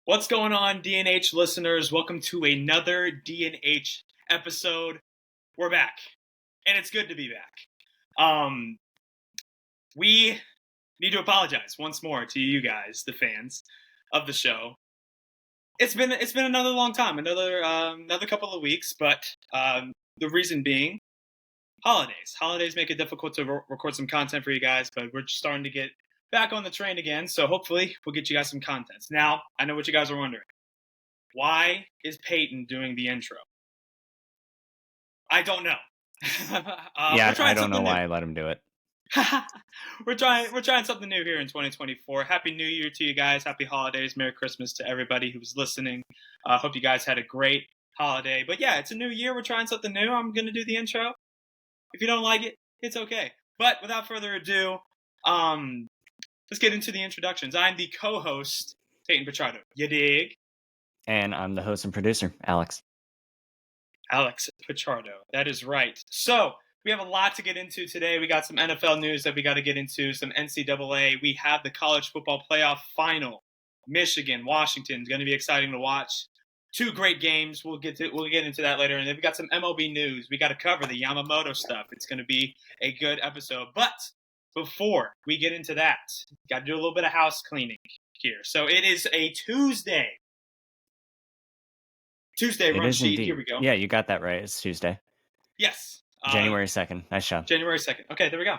What's going on, DNH listeners? Welcome to another DNH episode. We're back, and it's good to be back. We need to apologize once more to you guys, the fans of the show. It's been another long time, another couple of weeks, but the reason being holidays. Holidays make it difficult to record some content for you guys, but we're just starting to get back on the train again, so hopefully we'll get you guys some content. Now, I know what you guys are wondering. Why is Peyton doing the intro? I don't know. I don't know why I let him do it. We're trying something new here in 2024. Happy New Year to you guys. Happy holidays. Merry Christmas to everybody who's listening. Hope you guys had a great holiday. But yeah, it's a new year. We're trying something new. I'm going to do the intro. If you don't like it, it's okay. But without further ado, let's get into the introductions. I'm the co-host, Peyton Pichardo. You dig? And I'm the host and producer, Alex Pichardo. That is right. So we have a lot to get into today. We got some NFL news that we got to get into, some NCAA. We have the college football playoff final. Michigan, Washington is going to be exciting to watch. Two great games. We'll get into that later. And then we got some MLB news. We got to cover the Yamamoto stuff. It's going to be a good episode. But before we get into that, got to do a little bit of house cleaning here. So it is a Tuesday. Run sheet. Indeed. Here we go. Yeah, you got that right. It's Tuesday. Yes. January 2nd. Nice job. January 2nd. Okay, there we go.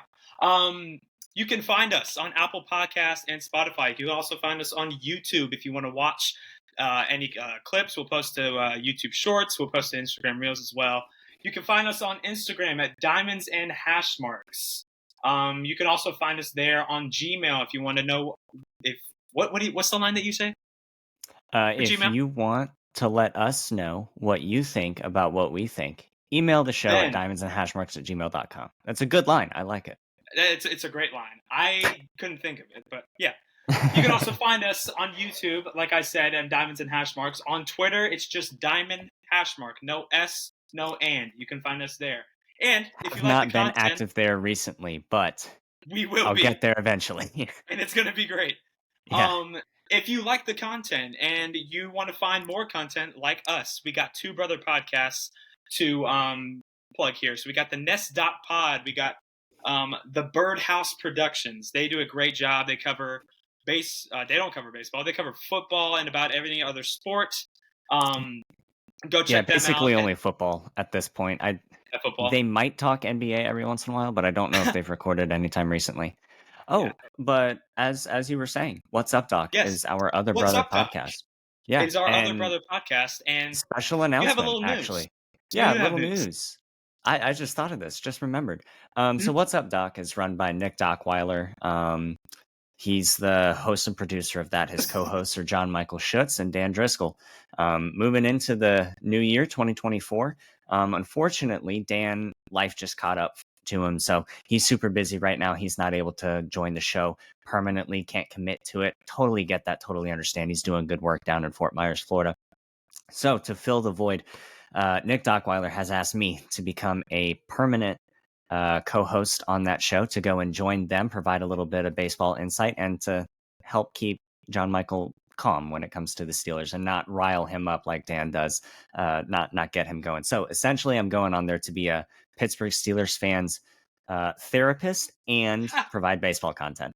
You can find us on Apple Podcasts and Spotify. You can also find us on YouTube if you want to watch any clips. We'll post to YouTube Shorts. We'll post to Instagram Reels as well. You can find us on Instagram at Diamonds and Hashmarks. You can also find us there on Gmail if you want to know what's the line that you say? If Gmail? you want to let us know what you think about what we think, email the show at diamondsandhashmarks@gmail.com. That's a good line. I like it. It's a great line. I couldn't think of it, but yeah. You can also find us on YouTube, like I said, and Diamonds and Hashmarks. On Twitter, it's just Diamond Hashmark. No S, no and. You can find us there. And if you like the content, not been active there recently, but I'll get there eventually. And it's going to be great. Yeah. If you like the content and you want to find more content like us, we got two brother podcasts to plug here. So we got the Nest.pod. We got the Birdhouse Productions. They do a great job. They cover they don't cover baseball. They cover football and about every other sport. Go check them out. Basically only football at this point. Football. They might talk NBA every once in a while, but I don't know if they've recorded anytime recently. Oh, yeah. But as you were saying, What's Up, Doc is our other brother podcast. Yeah, it's our other brother podcast, and special announcement. You have a little actually. News. Yeah, little news. I just thought of this, just remembered. So What's Up, Doc is run by Nick Dockweiler. He's the host and producer of that. His co-hosts are John Michael Schutz and Dan Driscoll. Moving into the new year, 2024. Unfortunately, Dan, life just caught up to him, so he's super busy right now. He's not able to join the show permanently, can't commit to it. Totally get that, totally understand. He's doing good work down in Fort Myers, Florida. So to fill the void, Nick Dockweiler has asked me to become a permanent co-host on that show, to go and join them, provide a little bit of baseball insight, and to help keep John Michael calm when it comes to the Steelers and not rile him up like Dan does, not get him going. So essentially, I'm going on there to be a Pittsburgh Steelers fans therapist and provide baseball content.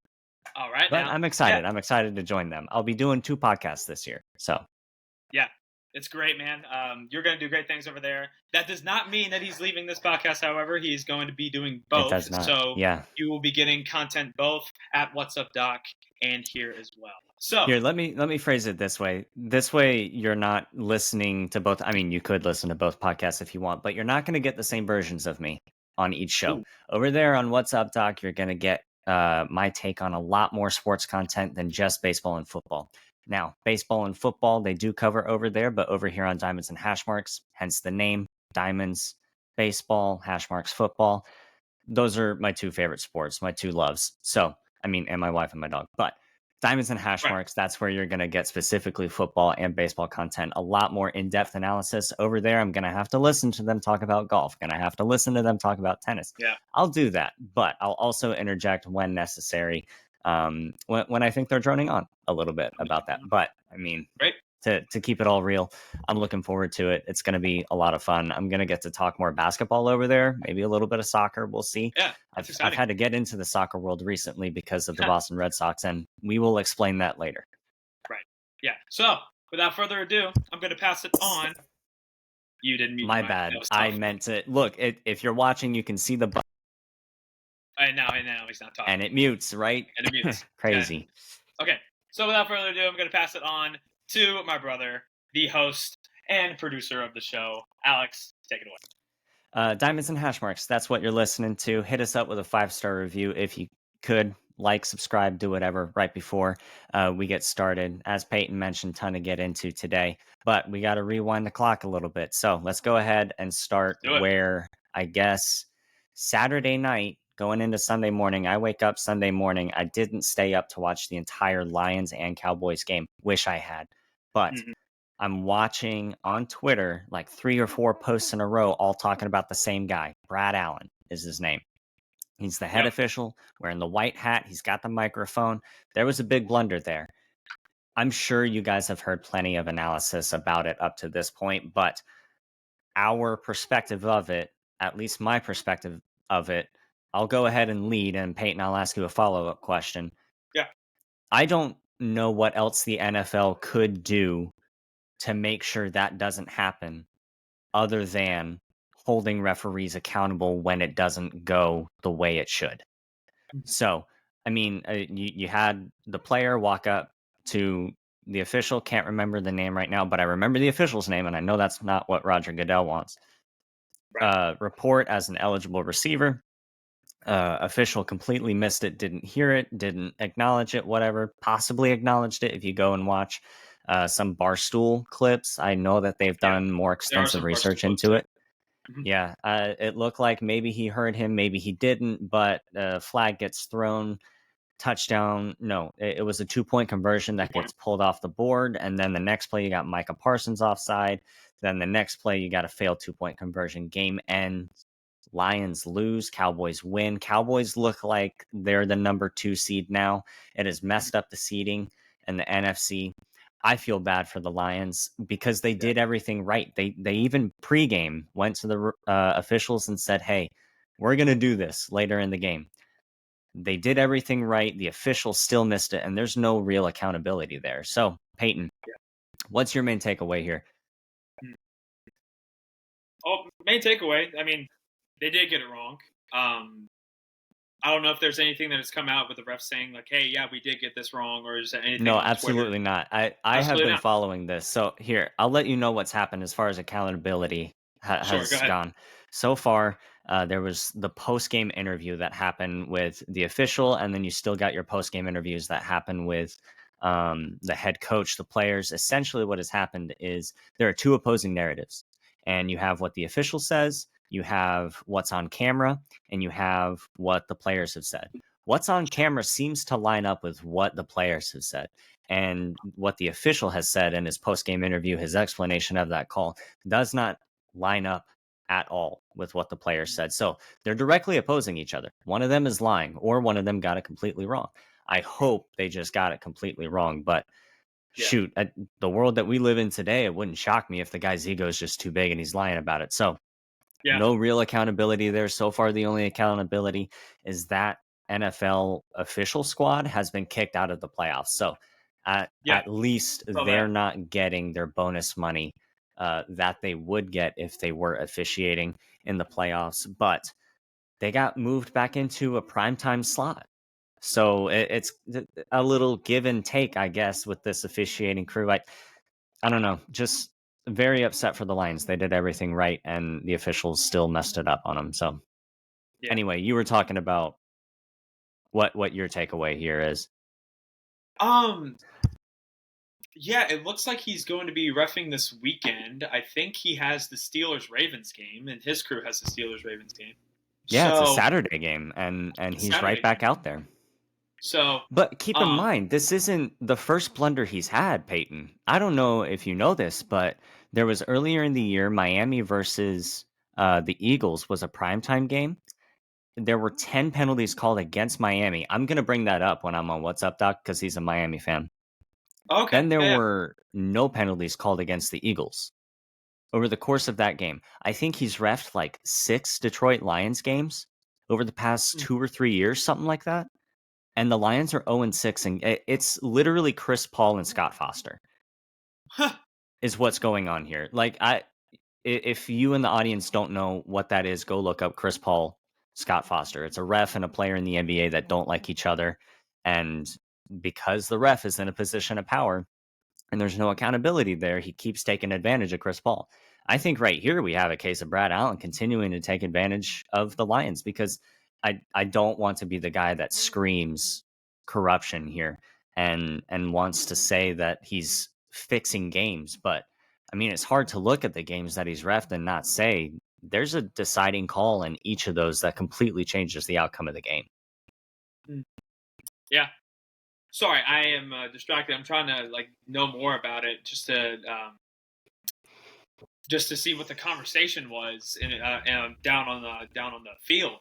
All right. But I'm excited. Yeah. I'm excited to join them. I'll be doing 2 podcasts this year. So yeah, it's great, man. You're going to do great things over there. That does not mean that he's leaving this podcast. However, he's going to be doing both. It does not. So yeah, you will be getting content both at What's Up, Doc and here as well. So here, let me phrase it this way. This way, you're not listening to both. I mean, you could listen to both podcasts if you want, but you're not going to get the same versions of me on each show. Ooh. Over there on What's Up, Doc, you're going to get my take on a lot more sports content than just baseball and football. Now, baseball and football, they do cover over there, but over here on Diamonds and Hashmarks, hence the name, Diamonds, baseball, Hashmarks, football. Those are my 2 favorite sports, my 2 loves. So, I mean, and my wife and my dog. But Diamonds and Hashmarks, right. That's where you're going to get specifically football and baseball content. A lot more in-depth analysis. Over there, I'm going to have to listen to them talk about golf. Going to have to listen to them talk about tennis. Yeah, I'll do that, but I'll also interject when necessary when I think they're droning on a little bit about that. But I mean, Right? to keep it all real, I'm looking forward to it. It's going to be a lot of fun. I'm going to get to talk more basketball over there, maybe a little bit of soccer. We'll see. Yeah, that's I've exciting. had to get into the soccer world recently because of the Boston Red Sox, and we will explain that later. Right. Yeah. So, without further ado, I'm going to pass it on. You didn't mute My your mic. bad. That was I tough. meant to look. If you're watching, you can see the button, I know he's not talking. and it mutes, right? And it mutes. Crazy. Yeah. Okay. So, without further ado, I'm going to pass it on to my brother, the host and producer of the show, Alex. Take it away. Diamonds and Hashmarks. That's what you're listening to. Hit us up with a 5-star review if you could. Like, subscribe, do whatever right before we get started. As Peyton mentioned, ton to get into today, but we got to rewind the clock a little bit. So let's go ahead and start where I guess Saturday night going into Sunday morning. I wake up Sunday morning. I didn't stay up to watch the entire Lions and Cowboys game. Wish I had, but I'm watching on Twitter like 3 or 4 posts in a row, all talking about the same guy. Brad Allen is his name. He's the head official wearing the white hat. He's got the microphone. There was a big blunder there. I'm sure you guys have heard plenty of analysis about it up to this point, but our perspective of it, at least my perspective of it, I'll go ahead and lead, and Peyton, I'll ask you a follow-up question. Yeah. I don't know what else the NFL could do to make sure that doesn't happen other than holding referees accountable when it doesn't go the way it should. So, I mean, you had the player walk up to the official, can't remember the name right now, but I remember the official's name, and I know that's not what Roger Goodell wants. Report as an eligible receiver. Official completely missed it, didn't hear it, didn't acknowledge it, whatever. Possibly acknowledged it if you go and watch some Barstool clips. I know that they've done more extensive research into it. Yeah, it looked like maybe he heard him, maybe he didn't, but flag gets thrown, touchdown. No, it was a 2-point conversion that gets pulled off the board, and then the next play you got Micah Parsons offside. Then the next play you got a failed 2-point conversion. Game ends. Lions lose, Cowboys win. Cowboys look like they're the number 2 seed now. It has messed up the seeding in the NFC. I feel bad for the Lions because they did everything right. They even pregame went to the officials and said, "Hey, we're going to do this later in the game." They did everything right. The officials still missed it, and there's no real accountability there. So, Peyton, what's your main takeaway here? Main takeaway, I mean, they did get it wrong. I don't know if there's anything that has come out with the refs saying like, "Hey, yeah, we did get this wrong," or is there anything? No, absolutely not. I have been following this. So here, I'll let you know what's happened as far as accountability has gone. So far, there was the post-game interview that happened with the official, and then you still got your post-game interviews that happen with the head coach, the players. Essentially, what has happened is there are 2 opposing narratives, and you have what the official says, you have what's on camera, and you have what the players have said. What's on camera seems to line up with what the players have said. And what the official has said in his post-game interview, his explanation of that call, does not line up at all with what the players said. So they're directly opposing each other. One of them is lying, or one of them got it completely wrong. I hope they just got it completely wrong. But shoot, the world that we live in today, it wouldn't shock me if the guy's ego is just too big and he's lying about it. So no real accountability there. So far, the only accountability is that NFL official squad has been kicked out of the playoffs. So at least they're not getting their bonus money that they would get if they were officiating in the playoffs. But they got moved back into a primetime slot. So it's a little give and take, I guess, with this officiating crew. I don't know, just very upset for the Lions. They did everything right, and the officials still messed it up on them. So, anyway, you were talking about what your takeaway here is. Yeah, it looks like he's going to be reffing this weekend. I think he has the Steelers-Ravens game, and his crew has the Steelers-Ravens game. Yeah, it's a Saturday game, and he's right back out there. So, but keep in mind, this isn't the first blunder he's had, Peyton. I don't know if you know this, but there was earlier in the year, Miami versus the Eagles was a primetime game, there were 10 penalties called against Miami. I'm going to bring that up when I'm on What's Up, Doc, because he's a Miami fan. Okay. Then there Yeah. were no penalties called against the Eagles over the course of that game. I think he's reffed like 6 Detroit Lions games over the past Mm. 2 or 3 years, something like that. And the Lions are 0-6, and it's literally Chris Paul and Scott Foster Huh. is what's going on here. Like, if you in the audience don't know what that is, go look up Chris Paul, Scott Foster. It's a ref and a player in the NBA that don't like each other. And because the ref is in a position of power and there's no accountability there, he keeps taking advantage of Chris Paul. I think right here we have a case of Brad Allen continuing to take advantage of the Lions, because I don't want to be the guy that screams corruption here and wants to say that he's fixing games. But I mean, it's hard to look at the games that he's reffed and not say there's a deciding call in each of those that completely changes the outcome of the game. Yeah. Sorry, I am distracted. I'm trying to know more about it, just to see what the conversation was down on the field.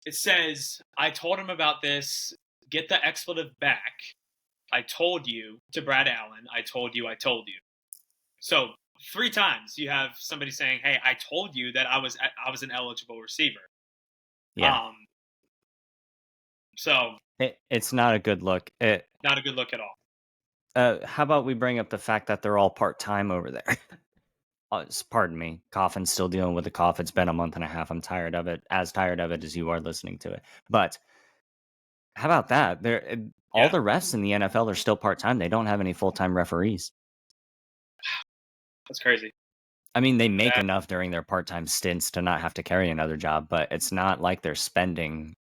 It says, I told him about this. Get the expletive back. I told you to Brad Allen. I told you. I told you. So 3 times you have somebody saying, "Hey, I told you that I was an eligible receiver." Yeah. So It's not a good look. not a good look at all. How about we bring up the fact that they're all part-time over there? Pardon me. Coffin's still dealing with the cough. It's been a month and a half. I'm tired of it, as tired of it as you are listening to it. But how about that? All the refs in the NFL are still part-time. They don't have any full-time referees. That's crazy. I mean, they make enough during their part-time stints to not have to carry another job, but it's not like they're spending.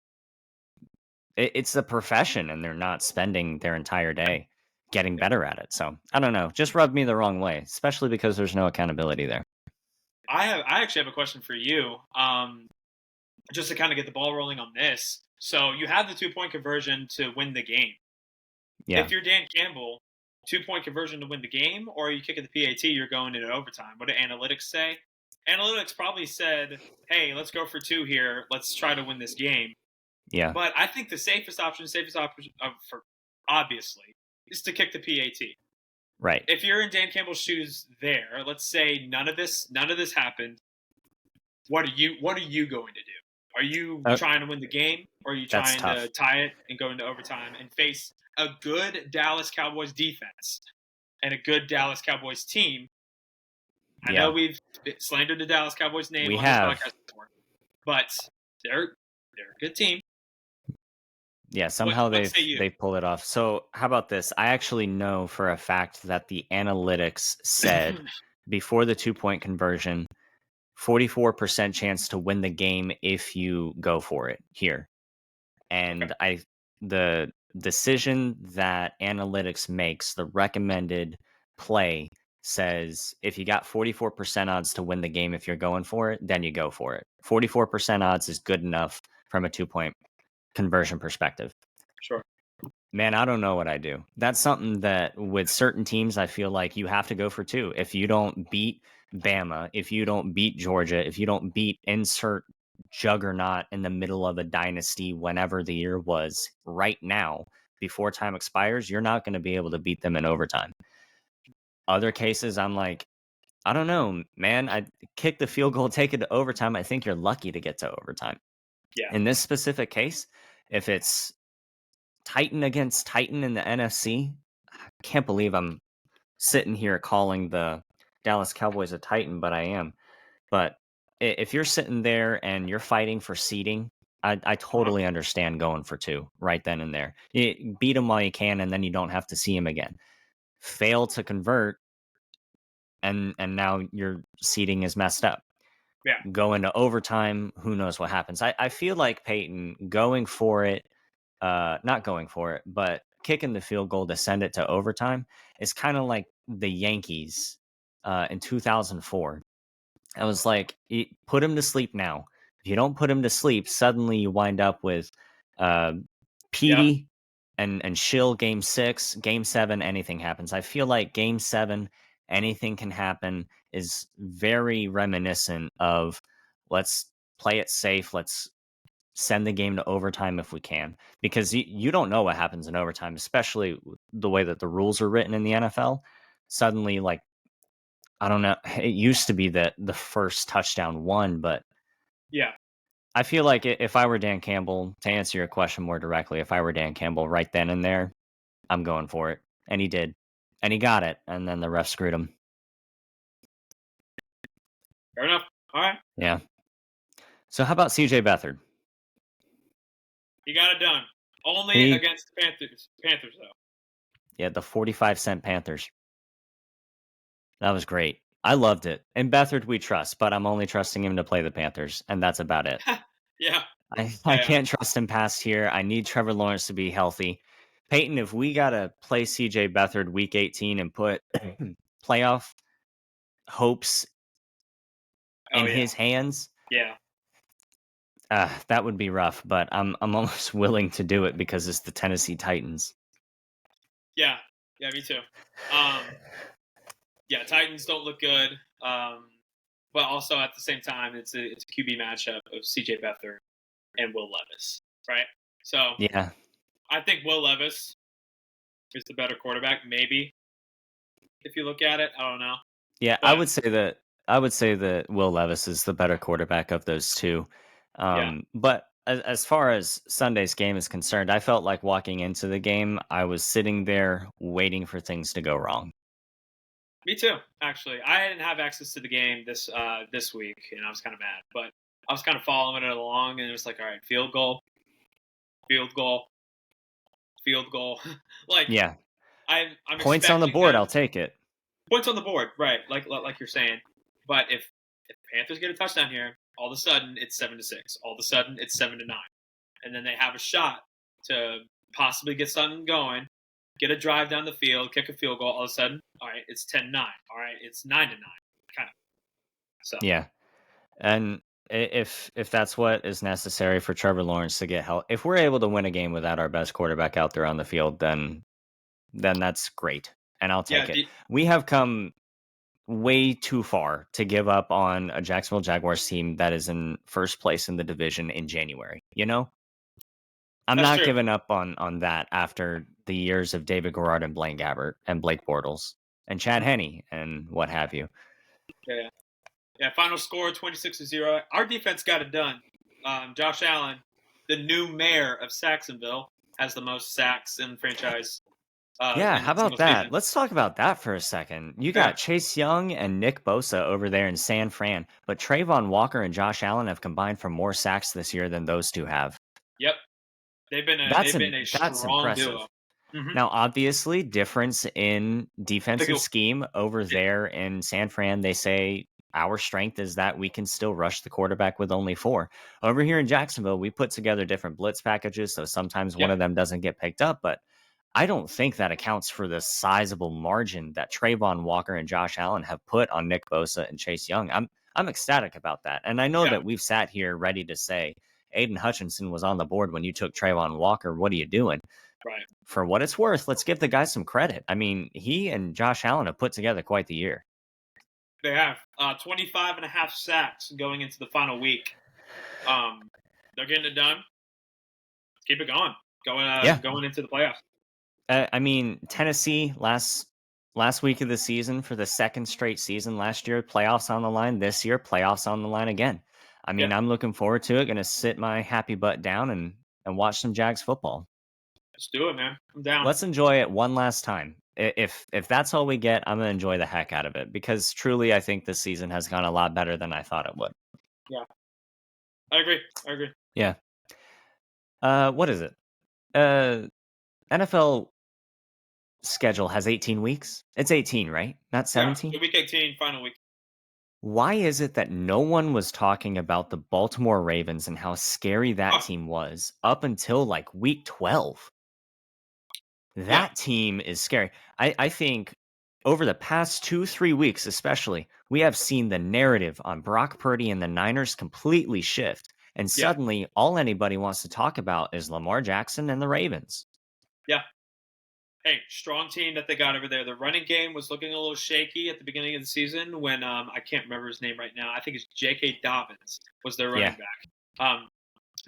It's a profession, and they're not spending their entire day getting better at it. So I don't know. Just rubbed me the wrong way, especially because there's no accountability there. I actually have a question for you, just to kind of get the ball rolling on this. So you have the 2-point conversion to win the game. Yeah. If you're Dan Campbell, 2-point conversion to win the game, or are you kicking the PAT, you're going into overtime? What do analytics say? Analytics probably said, hey, let's go for 2 here. Let's try to win this game. Yeah. But I think the safest option for obviously, is to kick the PAT. Right. If you're in Dan Campbell's shoes there, let's say none of this happened. What are you going to do? Are you trying to win the game, or are you trying to tie it and go into overtime and face a good Dallas Cowboys defense and a good Dallas Cowboys team? I know we've slandered the Dallas Cowboys name on this podcast before, but they're a good team. Yeah, somehow they pull it off. So how about this? I actually know for a fact that the analytics said before the 2-point conversion, 44% chance to win the game if you go for it here. And the decision that analytics makes, the recommended play, says if you got 44% odds to win the game if you're going for it, then you go for it. 44% odds is good enough from a 2-point conversion perspective. Sure. Man, I don't know what I do. That's something that with certain teams, I feel like you have to go for 2. If you don't beat Bama, if you don't beat Georgia, if you don't beat insert juggernaut in the middle of a dynasty, whenever the year was right now, before time expires, you're not going to be able to beat them in overtime. Other cases, I'm like, I don't know, man. I kick the field goal, take it to overtime. I think you're lucky to get to overtime. Yeah. In this specific case, if it's Titan against Titan in the NFC, I can't believe I'm sitting here calling the Dallas Cowboys a Titan, but I am. But if you're sitting there and you're fighting for seeding, I totally understand going for 2 right then and there. You beat them while you can, and then you don't have to see them again. Fail to convert, and now your seeding is messed up. Yeah. Go into overtime, who knows what happens. I feel like Peyton going for it, not going for it, but kicking the field goal to send it to overtime is kind of like the Yankees in 2004. I was like, put him to sleep now. If you don't put him to sleep, suddenly you wind up with Petey and Schill game 6, game 7, anything happens. I feel like game 7, anything can happen is very reminiscent of let's play it safe. Let's send the game to overtime if we can, because you don't know what happens in overtime, especially the way that the rules are written in the NFL. Suddenly, like, I don't know, it used to be that the first touchdown won, but Yeah. I feel like if I were Dan Campbell, to answer your question more directly, if I were Dan Campbell right then and there, I'm going for it. And he did. And he got it. And then the ref screwed him. Fair enough. All right. Yeah. So how about CJ Beathard? He got it done. Only He- against the Panthers. Panthers, though. Yeah, the 45-cent Panthers. That was great. I loved it. And Beathard we trust, but I'm only trusting him to play the Panthers, and that's about it. Yeah. I can't trust him past here. I need Trevor Lawrence to be healthy. Peyton, if we got to play CJ Beathard week 18 and put playoff hopes in his hands, Yeah. that would be rough, but I'm almost willing to do it because it's the Tennessee Titans. Yeah. Yeah, me too. Yeah, Titans don't look good. But also at the same time, it's a QB matchup of CJ Beathard and Will Levis, right? So Yeah. I think Will Levis is the better quarterback, maybe. If you look at it, I don't know. Yeah, But- I would say that Will Levis is the better quarterback of those two. But as far as Sunday's game is concerned, I felt like walking into the game, I was sitting there waiting for things to go wrong. Me too, actually. I didn't have access to the game this week, and I was kind of mad. But I was kind of following it along, and it was like, all right, field goal, field goal, field goal. Like, Yeah, I'm points on the expecting board, them- I'll take it. Points on the board, right? Like you're saying. But if the Panthers get a touchdown here, all of a sudden it's 7-6. All of a sudden it's 7-9, and then they have a shot to possibly get something going, get a drive down the field, kick a field goal. All of a sudden, all right, it's 10-9. All right, it's 9-9, kind of. So Yeah, and if that's what is necessary for Trevor Lawrence to get help, if we're able to win a game without our best quarterback out there on the field, then that's great, and I'll take it. We have come way too far to give up on a Jacksonville Jaguars team that is in first place in the division in January. You know, I'm That's not true. giving up on that after the years of David Garrard and Blaine Gabbert and Blake Bortles and Chad Henne and what have you. Yeah. Final score 26-0. Our defense got it done. Josh Allen, the new mayor of Saxonville, has the most sacks in franchise. Yeah, in how a single about that? season. Let's talk about that for a second. You got Chase Young and Nick Bosa over there in San Fran, but Trayvon Walker and Josh Allen have combined for more sacks this year than those two have. Yep. They've been a That's strong impressive. duo. Mm-hmm. Now, obviously, difference in defensive scheme over there in San Fran. They say our strength is that we can still rush the quarterback with only 4. Over here in Jacksonville, we put together different blitz packages, so sometimes one of them doesn't get picked up, but I don't think that accounts for the sizable margin that Trayvon Walker and Josh Allen have put on Nick Bosa and Chase Young. I'm ecstatic about that. And I know that we've sat here ready to say Aiden Hutchinson was on the board when you took Trayvon Walker. What are you doing? Right. For what it's worth, let's give the guy some credit. I mean, he and Josh Allen have put together quite the year. They have 25.5 sacks going into the final week. They're getting it done. Keep it going. Going into the playoffs. I mean, Tennessee last week of the season for the second straight season last year, playoffs on the line. This year, playoffs on the line again. I mean, I'm looking forward to it. Going to sit my happy butt down and watch some Jags football. Let's do it, man. I'm down. Let's enjoy it one last time. If that's all we get, I'm going to enjoy the heck out of it because truly, I think this season has gone a lot better than I thought it would. Yeah. I agree. Yeah. What is it? NFL schedule has 18 weeks. It's 18, right? Not 17? Yeah, week 18, final week. Why is it that no one was talking about the Baltimore Ravens and how scary that team was up until like week 12? That team is scary. I think over the past 2-3 weeks, especially, we have seen the narrative on Brock Purdy and the Niners completely shift. And suddenly, all anybody wants to talk about is Lamar Jackson and the Ravens. Yeah. Hey, strong team that they got over there. The running game was looking a little shaky at the beginning of the season when I can't remember his name right now. I think it's J.K. Dobbins was their running Yeah. back.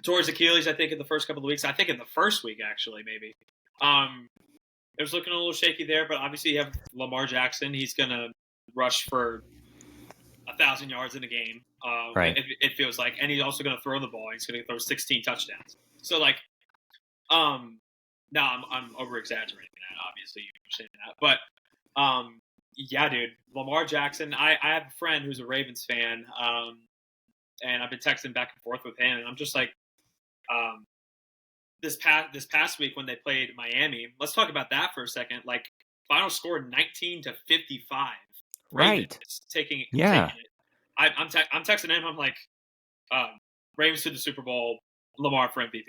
Towards Achilles, I think in the first couple of weeks. I think in the first week actually, maybe. It was looking a little shaky there, but obviously you have Lamar Jackson. He's gonna rush for 1,000 yards in a game. Right. It feels like, and he's also gonna throw the ball. He's gonna throw 16 touchdowns. So like, um, no, I'm over exaggerating that. Obviously, you're saying that, but yeah, dude, Lamar Jackson. I have a friend who's a Ravens fan, and I've been texting back and forth with him, and I'm just like, um, this past week when they played Miami. Let's talk about that for a second. Like, final score 19-55. Ravens Right. taking it. I'm texting him. I'm like, Ravens to the Super Bowl, Lamar for MVP,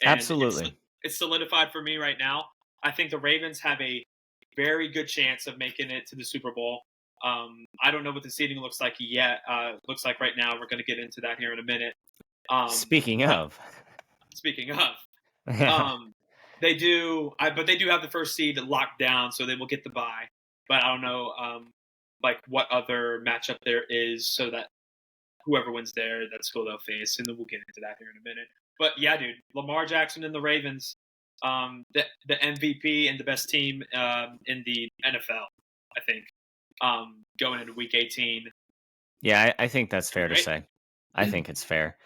and Absolutely. it's solidified for me right now. I think the Ravens have a very good chance of making it to the Super Bowl. I don't know what the seeding looks like yet. Looks like right now we're going to get into that here in a minute. Speaking of. Speaking of, they do, but they do have the first seed locked down, so they will get the bye. But I don't know, like what other matchup there is, so that whoever wins there, that's who they'll face, and then we'll get into that here in a minute. But yeah, dude, Lamar Jackson and the Ravens, the MVP and the best team in the NFL, I think, going into Week 18. Yeah, I think that's fair to Right? say. I think it's fair.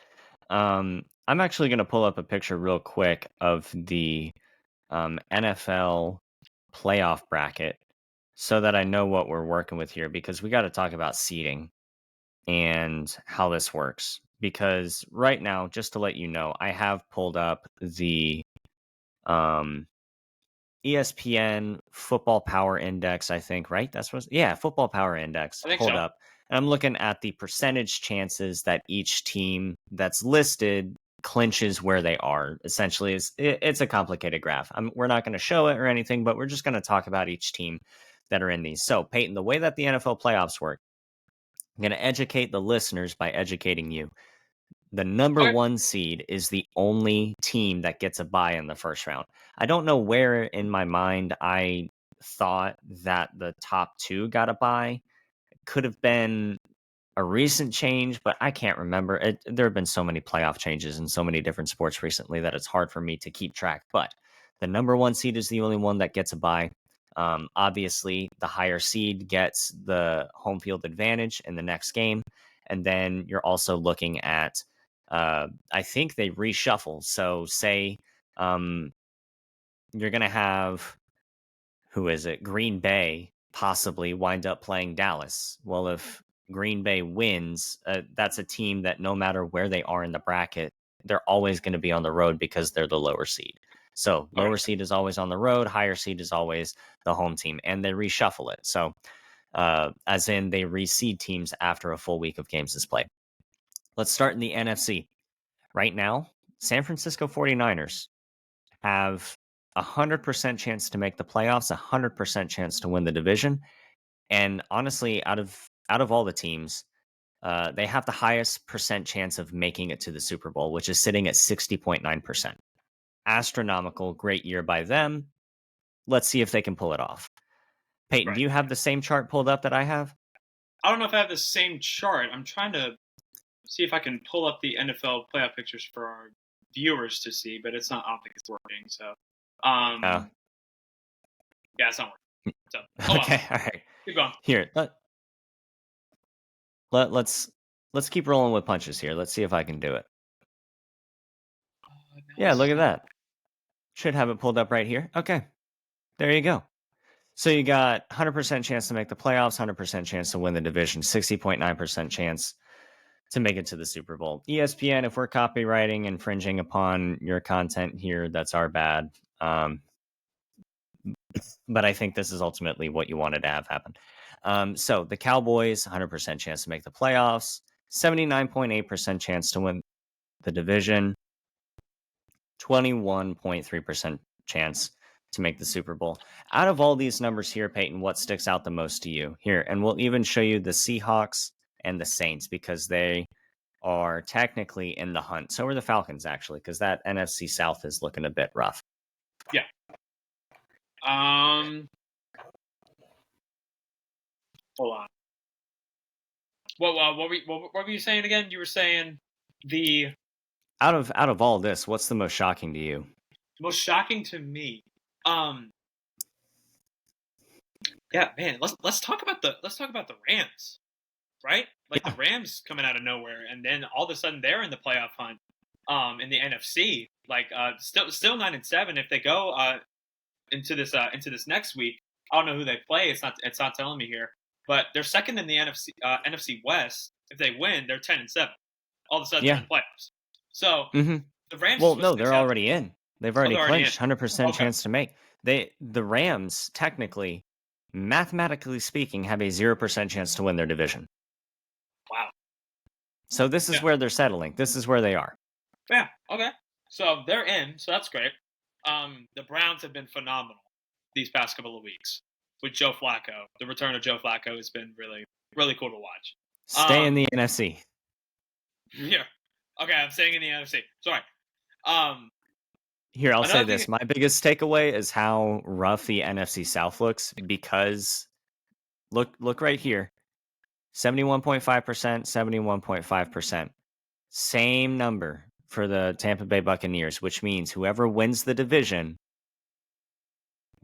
I'm actually going to pull up a picture real quick of the NFL playoff bracket so that I know what we're working with here, because we got to talk about seeding and how this works. Because right now, just to let you know, I have pulled up the um, ESPN Football Power Index, I think, right? Football Power Index I think pulled so. up. And I'm looking at the percentage chances that each team that's listed clinches where they are. Essentially, it's a complicated graph. We're not going to show it or anything, but we're just going to talk about each team that are in these. So, Peyton, the way that the NFL playoffs work, I'm going to educate the listeners by educating you. The number Okay. one seed is the only team that gets a bye in the first round. I don't know where in my mind I thought that the top two got a bye. It could have been a recent change, but I can't remember. There have been so many playoff changes in so many different sports recently that it's hard for me to keep track. But the number one seed is the only one that gets a bye. Obviously, the higher seed gets the home field advantage in the next game. And then you're also looking at, I think they reshuffle. So, say you're going to have, who is it? Green Bay possibly wind up playing Dallas. Well, if Green Bay wins, that's a team that no matter where they are in the bracket, they're always going to be on the road because they're the lower seed. So lower seed is always on the road, higher seed is always the home team, and they reshuffle it. So as in they reseed teams after a full week of games is played. Let's start in the NFC. Right now, San Francisco 49ers have 100% chance to make the playoffs, 100% chance to win the division. And honestly, out of all the teams, they have the highest percent chance of making it to the Super Bowl, which is sitting at 60.9%. Astronomical, great year by them. Let's see if they can pull it off. Peyton, Right. do you have the same chart pulled up that I have? I don't know if I have the same chart. I'm trying to see if I can pull up the NFL playoff pictures for our viewers to see, but it's not. I don't think it's working. So, Oh, yeah, it's not working. So, oh well. okay, all right. Keep going. Here, let's keep rolling with punches here. Let's see if I can do it. Yeah, look at that. Should have it pulled up right here. Okay, there you go. So you got 100% chance to make the playoffs, 100% chance to win the division, 60.9% chance to make it to the Super Bowl. ESPN, if we're copywriting, infringing upon your content here, that's our bad. But I think this is ultimately what you wanted to have happen. So the Cowboys, 100% chance to make the playoffs, 79.8% chance to win the division, 21.3% chance to make the Super Bowl. Out of all these numbers here, Peyton, what sticks out the most to you? Here, and we'll even show you the Seahawks and the Saints because they are technically in the hunt. So are the Falcons, actually, because that NFC South is looking a bit rough. Yeah. Hold on. What were you saying again? You were saying the Out of all this, what's the most shocking to you? most shocking to me. Yeah, man. Let's talk about the Rams, right? Like the Yeah. Rams coming out of nowhere, and then all of a sudden they're in the playoff hunt. In the NFC, like still 9-7. If they go into this next week, I don't know who they play. It's not telling me here, but they're second in the NFC West. If they win, they're 10-7. All of a sudden they're Yeah. in the playoffs. So the Rams Well, is no, supposed to they're mix up. already in. They've Oh, already they're already in. clinched 100% Okay. chance to make. The Rams, technically, mathematically speaking, have a 0% chance to win their division. Wow. So this is where they're settling. This is where they are. Yeah. Okay. So they're in. So that's great. The Browns have been phenomenal these past couple of weeks with Joe Flacco. The return of Joe Flacco has been really, really cool to watch. Stay in the NFC. Yeah. Okay, I'm staying in the NFC. Sorry. Um, Here, I'll say another this. thing. My biggest takeaway is how rough the NFC South looks because look right here. 71.5%, 71.5%. Same number for the Tampa Bay Buccaneers, which means whoever wins the division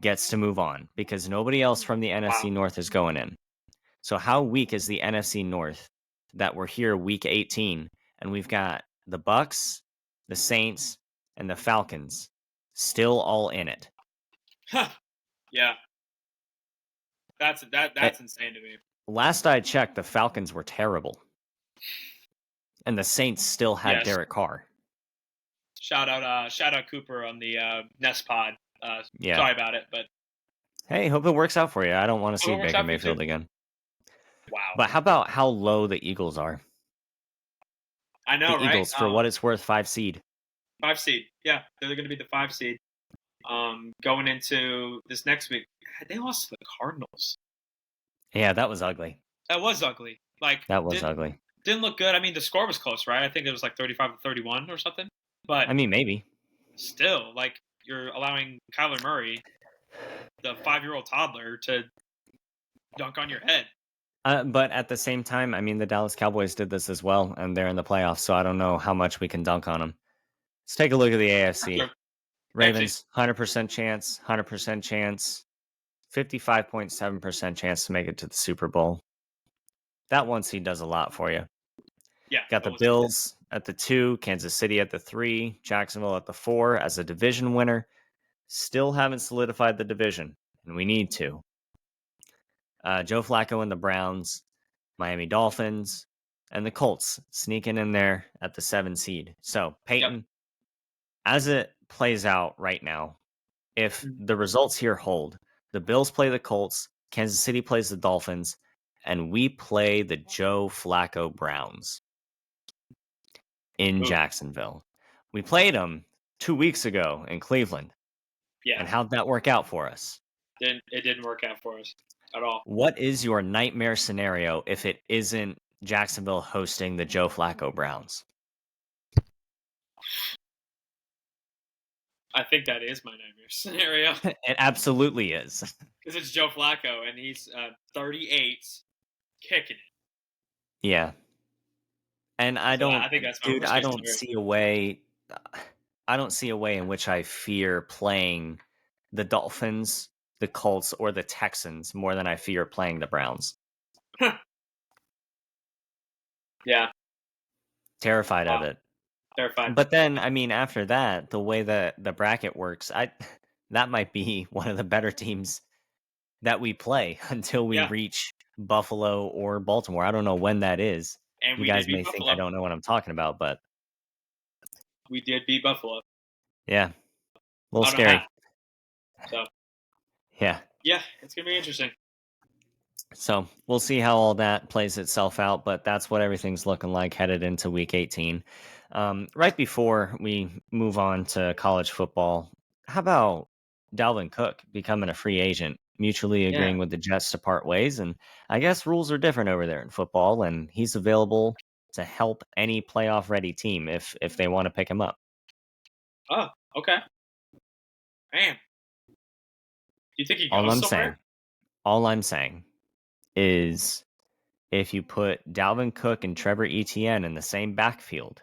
gets to move on because nobody else from the NFC North is going in. So how weak is the NFC North that we're here week 18 and we've got the Bucks, the Saints, and the Falcons still all in it? Yeah. That's insane to me. Last I checked, the Falcons were terrible. And the Saints still had Yes. Derek Carr. Shout out Cooper on the Nest Pod. Yeah. Sorry about it, but Hey, hope it works out for you. I don't want to see it works Baker out for you Mayfield too. again. Wow. But how about how low the Eagles are? I know, The right? Eagles, for what it's worth, 5 seed. 5 seed. Yeah, they're going to be the 5 seed. Going into this next week, they lost to the Cardinals. Yeah, that was ugly. That was ugly. Like That was ugly. Didn't look good. I mean, the score was close, right? I think it was like 35-31 or something. But I mean, maybe. Still, like you're allowing Kyler Murray, the 5-year-old toddler, to dunk on your head. But at the same time, I mean, the Dallas Cowboys did this as well, and they're in the playoffs, so I don't know how much we can dunk on them. Let's take a look at the AFC. Sure. Ravens, 100% chance, 100% chance, 55.7% chance to make it to the Super Bowl. That one seed does a lot for you. Yeah. Got the Bills at the 2, Kansas City at the 3, Jacksonville at the 4 as a division winner. Still haven't solidified the division, and we need to. Joe Flacco and the Browns, Miami Dolphins, and the Colts sneaking in there at the 7 seed. So, Peyton, as it plays out right now, if the results here hold, the Bills play the Colts, Kansas City plays the Dolphins, and we play the Joe Flacco Browns in Jacksonville. We played them 2 weeks ago in Cleveland. Yeah. And how'd that work out for us? It didn't work out for us at all. What is your nightmare scenario if it isn't Jacksonville hosting the Joe Flacco Browns? I think that is my nightmare scenario. It absolutely is. Because it's Joe Flacco, and he's 38, kicking it. Yeah. And I don't, I think that's dude, I don't scenario. see a way. I don't see a way in which I fear playing the Dolphins, the Colts, or the Texans more than I fear playing the Browns. Yeah. Terrified of it. Terrified. But then, I mean, after that, the way that the bracket works, that might be one of the better teams that we play until we reach Buffalo or Baltimore. I don't know when that is. And you guys may think I don't know what I'm talking about, but we did beat Buffalo. Yeah. A little scary. So yeah, it's gonna be interesting. So we'll see how all that plays itself out, but that's what everything's looking like headed into week 18. Right before we move on to college football, how about Dalvin Cook becoming a free agent, mutually agreeing with the Jets to part ways? And I guess rules are different over there in football, and he's available to help any playoff ready team if they want to pick him up. Oh, okay. Man. You think he All goes I'm somewhere? saying, all I'm saying is if you put Dalvin Cook and Trevor Etienne in the same backfield,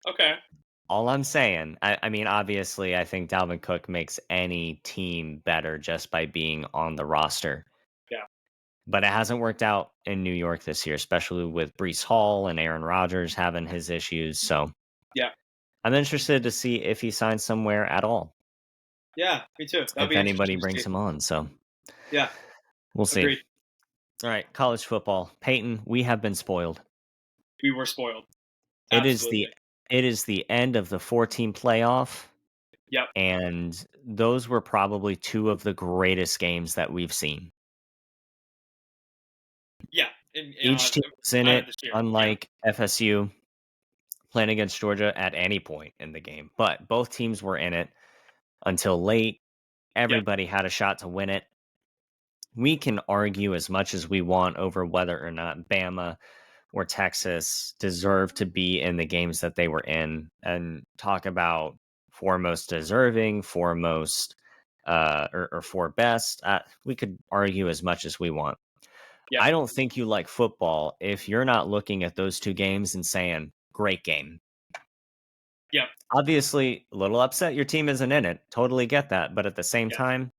Okay. all I'm saying, I mean, obviously, I think Dalvin Cook makes any team better just by being on the roster. Yeah. But it hasn't worked out in New York this year, especially with Brees Hall and Aaron Rodgers having his issues. So Yeah. I'm interested to see if he signs somewhere at all, Yeah. Me too. That'll if be anybody interesting to brings see. him on. So Yeah. we'll see. Agreed. All right, college football. Peyton, we have been spoiled. We were spoiled. It is the Absolutely. it is the end of the 14 playoff, Yep. and those were probably two of the greatest games that we've seen. Yeah. And Each team was in out of it, this year. Yeah. unlike FSU playing against Georgia at any point in the game. But both teams were in it until late. Yeah. Everybody had a shot to win it. We can argue as much as we want over whether or not Bama or Texas deserve to be in the games that they were in and talk about foremost deserving, foremost or for best. We could argue as much as we want. Yeah. I don't think you like football if you're not looking at those two games and saying, great game. Yeah. Obviously, a little upset your team isn't in it. Totally get that. But at the same Yeah. time,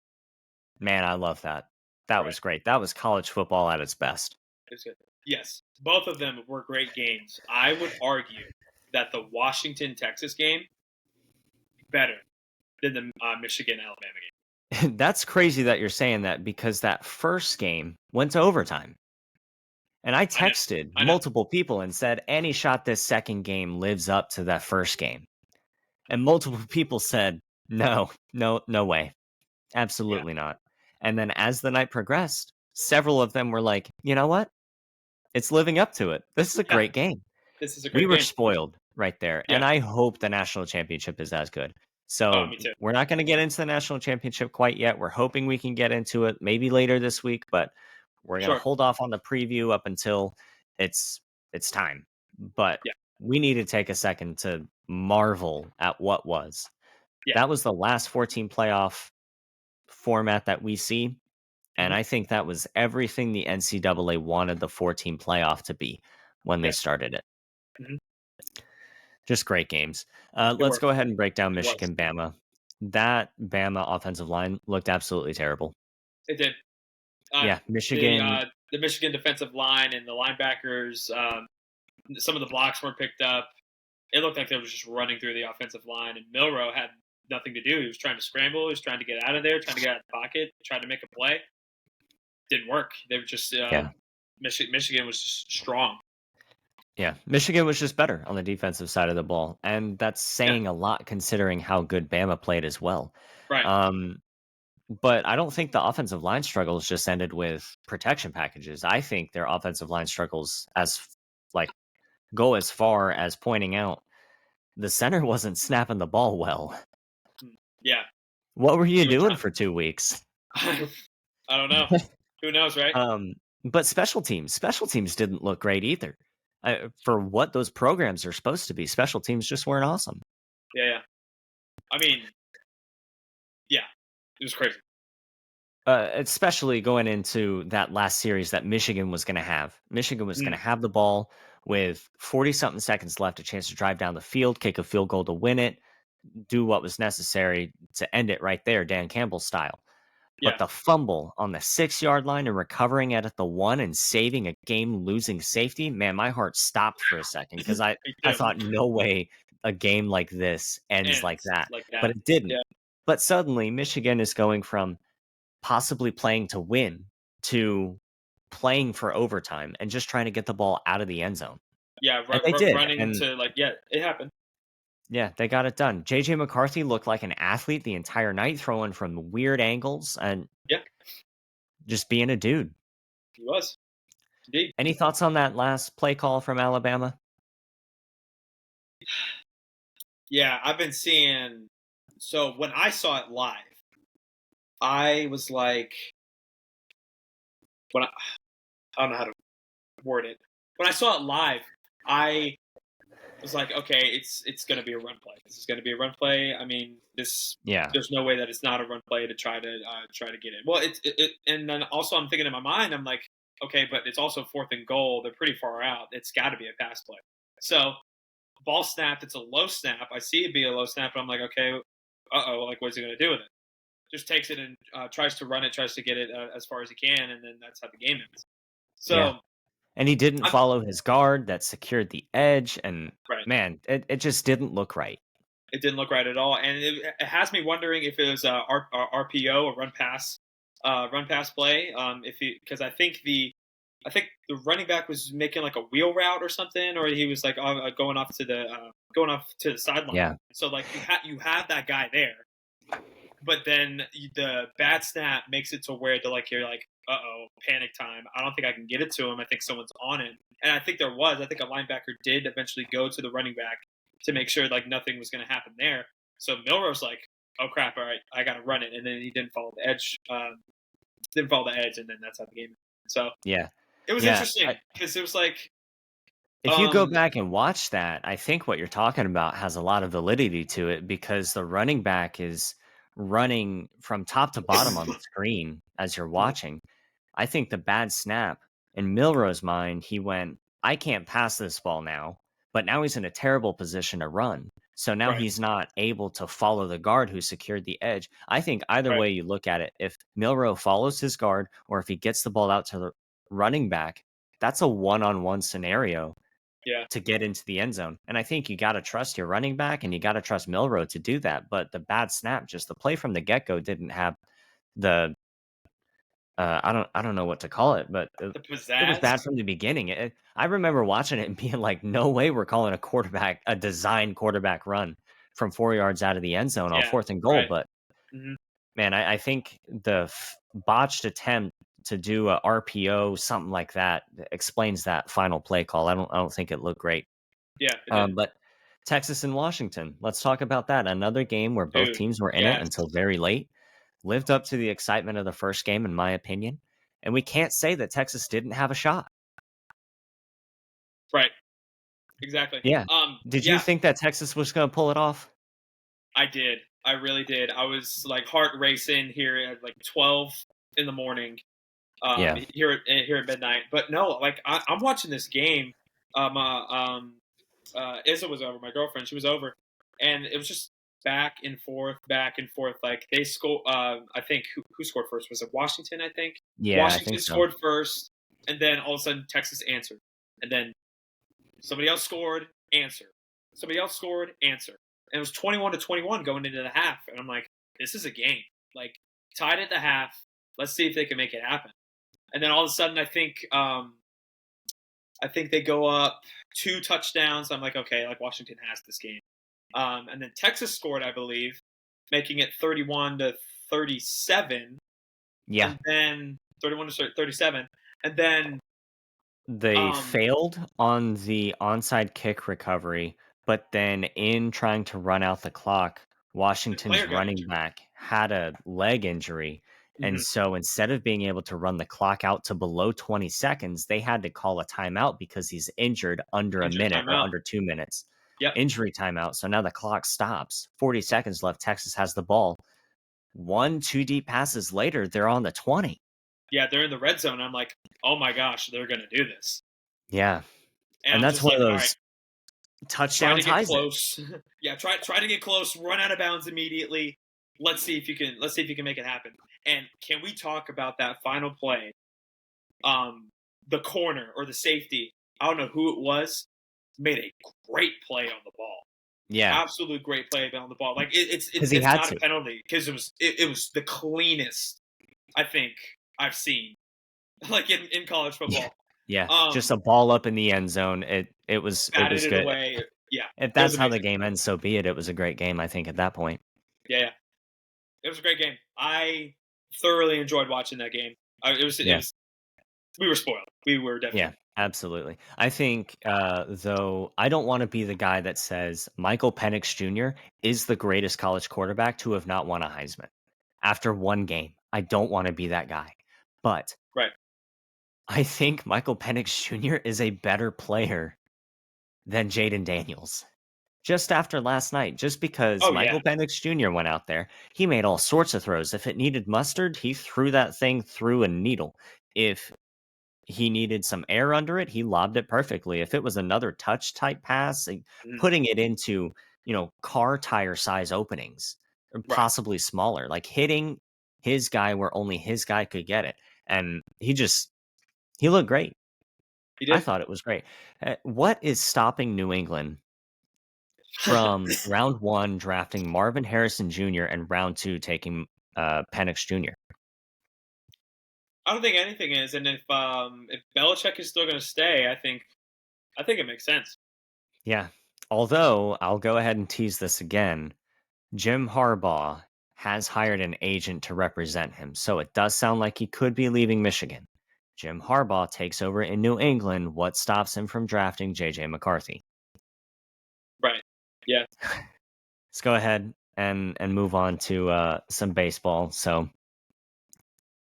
man, I love that. That Right. was great. That was college football at its best. It's good. Yes. Both of them were great games. I would argue that the Washington Texas game better than the Michigan Alabama game. That's crazy that you're saying that because that first game went to overtime. And I I know. texted I know. multiple people and said, any shot this second game lives up to that first game. And multiple people said, no, no way. Yeah. Absolutely not. And then as the night progressed, several of them were like, you know what? It's living up to it. This is a Yeah. great game. This is a We great were game. spoiled right there. Yeah. And I hope the national championship is as good. Oh, So me too. we're not going to get into the national championship quite yet. We're hoping we can get into it maybe later this week, but we're going to Sure. hold off on the preview up until it's time. But Yeah. we need to take a second to marvel at what was. Yeah. That was the last 14 playoff format that we see. And Mhm. I think that was everything the NCAA wanted the 14 playoff to be when they Yeah. started it. Mhm. Just great games. They Let's were. go ahead and break down It was. Michigan Bama. That Bama offensive line looked absolutely terrible. It did. Yeah, The Michigan. the Michigan defensive line and the linebackers, some of the blocks weren't picked up. It looked like they were just running through the offensive line, and Milrow had nothing to do. He was trying to scramble. He was trying to get out of there, trying to get out of the pocket, trying to make a play. Didn't work. They were just Yeah, Michigan was just strong. yeah. Michigan was just better on the defensive side of the ball, and that's Yeah. saying a lot considering how good Bama played as well. Right. Um, but I don't think the offensive line struggles just ended with protection packages. I think their offensive line struggles like go as far as pointing out the center wasn't snapping the ball well. Yeah. What were you He was doing trying. for 2 weeks? I don't know. Who knows, right? But special teams didn't look great either. For what those programs are supposed to be, special teams just weren't awesome. Yeah. I mean, yeah, it was crazy. Especially going into that last series that Michigan was going to have. Michigan was going to have the ball with 40-something seconds left, a chance to drive down the field, kick a field goal to win it, do what was necessary to end it right there, Dan Campbell style. Yeah. But the fumble on the 6-yard line and recovering it at the 1 and saving a game-losing safety, man, my heart stopped for a second because I Me too. thought, no way a game like this ends like that. like that. But it didn't. Yeah. But suddenly, Michigan is going from possibly playing to win to playing for overtime and just trying to get the ball out of the end zone. Yeah. And they did. Running And to it happened. yeah, they got it done. JJ McCarthy looked like an athlete the entire night, throwing from weird angles and Yeah. just being a dude. He was. Indeed. Any thoughts on that last play call from Alabama? Yeah, I've been seeing. So when I saw it live, I was like, when I don't know how to word it. When I saw it live, I was like, okay, it's going to be a run play. This is going to be a run play. I mean, this Yeah. there's no way that it's not a run play to try to get it. Well, and then also I'm thinking in my mind, I'm like, okay, but it's also fourth and goal. They're pretty far out. It's got to be a pass play. So ball snapped. It's a low snap. I see it be a low snap, and I'm like, okay, like what's he going to do with it? Just takes it and tries to run it, tries to get it as far as he can, and then that's how the game ends. Yeah. So And he didn't I'm follow his guard that secured the edge. And right. man, it just didn't look right. It didn't look right at all, and it has me wondering if it was a RPO, a run pass play. If he because I think the running back was making like a wheel route or something, or he was like going off to the sideline. Yeah. So like you have that guy there, but then the bad snap makes it to where you're like, panic time. I don't think I can get it to him. I think someone's on him, and I think there was. I think a linebacker did eventually go to the running back to make sure like nothing was going to happen there. So Milro's like, oh crap, all right, I got to run it, and then he didn't follow the edge. Didn't follow the edge, and then that's how the game ended. So Yeah. it was Yeah. interesting because it was like, If you go back and watch that, I think what you're talking about has a lot of validity to it because the running back is running from top to bottom on the screen as you're watching. I think the bad snap in Milro's mind, he went, I can't pass this ball now, but now he's in a terrible position to run. So now right, he's not able to follow the guard who secured the edge. I think either right, way you look at it, if Milro follows his guard or if he gets the ball out to the running back, that's a one-on-one scenario yeah, to get into the end zone. And I think you got to trust your running back and you got to trust Milrow to do that. But the bad snap, just the play from the get-go didn't have the I don't know what to call it, but the it was pizzazz, bad from the beginning. I remember watching it and being like, "No way, we're calling a design quarterback run from 4 yards out of the end zone on yeah, fourth and goal." right, But hmm man, I think the botched attempt to do a RPO, something like that, explains that final play call. I don't think it looked great. yeah, it didn't, But Texas and Washington, let's talk about that. Another game where both dude, teams were in it yes, until very late. Lived up to the excitement of the first game, in my opinion. And we can't say that Texas didn't have a shot. right, exactly. Yeah. Did you Yeah, think that Texas was going to pull it off? I did. I really did. I was like heart racing here at like 12 in the morning, Yeah. here at midnight. But no, like I'm watching this game. Izza was over. My girlfriend, she was over, and it was just back and forth, back and forth. Like they score. I think who scored first was it Washington? I think Yeah, I Washington think so. scored first, and then all of a sudden Texas answered, and then somebody else scored, answer. Somebody else scored, answer. And it was 21-21 going into the half, and I'm like, this is a game. Like tied at the half. Let's see if they can make it happen. And then all of a sudden, I think they go up 2 touchdowns. I'm like, okay, like Washington has this game. And then Texas scored, I believe, making it 31-37, Yeah. and then 31-37, and then They um, failed on the onside kick recovery, but then in trying to run out the clock, the Washington's player got running injured. back had a leg injury. And Mm-hmm. so instead of being able to run the clock out to below 20 seconds, they had to call a timeout because he's injured under a Injured minute or timeout. under 2 minutes. Yep. Injury timeout. So now the clock stops. 40 seconds left. Texas has the ball. 2 deep passes later, they're on the 20. Yeah, they're in the red zone. I'm like, oh my gosh, they're gonna do this. Yeah. And And I'm that's just one of like, all right, those try touchdown to get ties it. close. Yeah, try to get close. Run out of bounds immediately. Let's see if you can make it happen. And can we talk about that final play? The corner or the safety, I don't know who it was, made a great play on the ball. Yeah. Absolute great play on the ball. Like Because he it's had not a to. penalty because it was the cleanest I think I've seen like in college Yeah. football. Yeah. Just Um, a ball up in the end zone. It batted was it good. away. Yeah, If it was that's how the amazing. game ends, so be it. It was a great game, I think, at that point. Yeah, yeah, it was a great game. I thoroughly enjoyed watching that game. It Yeah. was we were spoiled. We were Yeah. definitely Absolutely. I think, though, I don't want to be the guy that says Michael Penix Jr. is the greatest college quarterback to have not won a Heisman after one game. I don't want to be that guy. But right. I think Michael Penix Jr. is a better player than Jaden Daniels. Just after last night, just because Oh yeah. Michael Penix Jr. went out there, he made all sorts of throws. If it needed mustard, he threw that thing through a needle. If he needed some air under it, he lobbed it perfectly. If it was another touch type pass, like Mhm. putting it into, car tire size openings, or Right. possibly smaller, like hitting his guy where only his guy could get it. And he looked great. He I did. thought it was great. What is stopping New England from round one drafting Marvin Harrison Jr. and round two taking Penix Jr.? I don't think anything is, and if Belichick is still going to stay, I think it makes sense. Yeah. Although I'll go ahead and tease this again. Jim Harbaugh has hired an agent to represent him, so it does sound like he could be leaving Michigan. Jim Harbaugh takes over in New England. What stops him from drafting JJ McCarthy? Right. Yeah. Let's go ahead and move on to some baseball. So,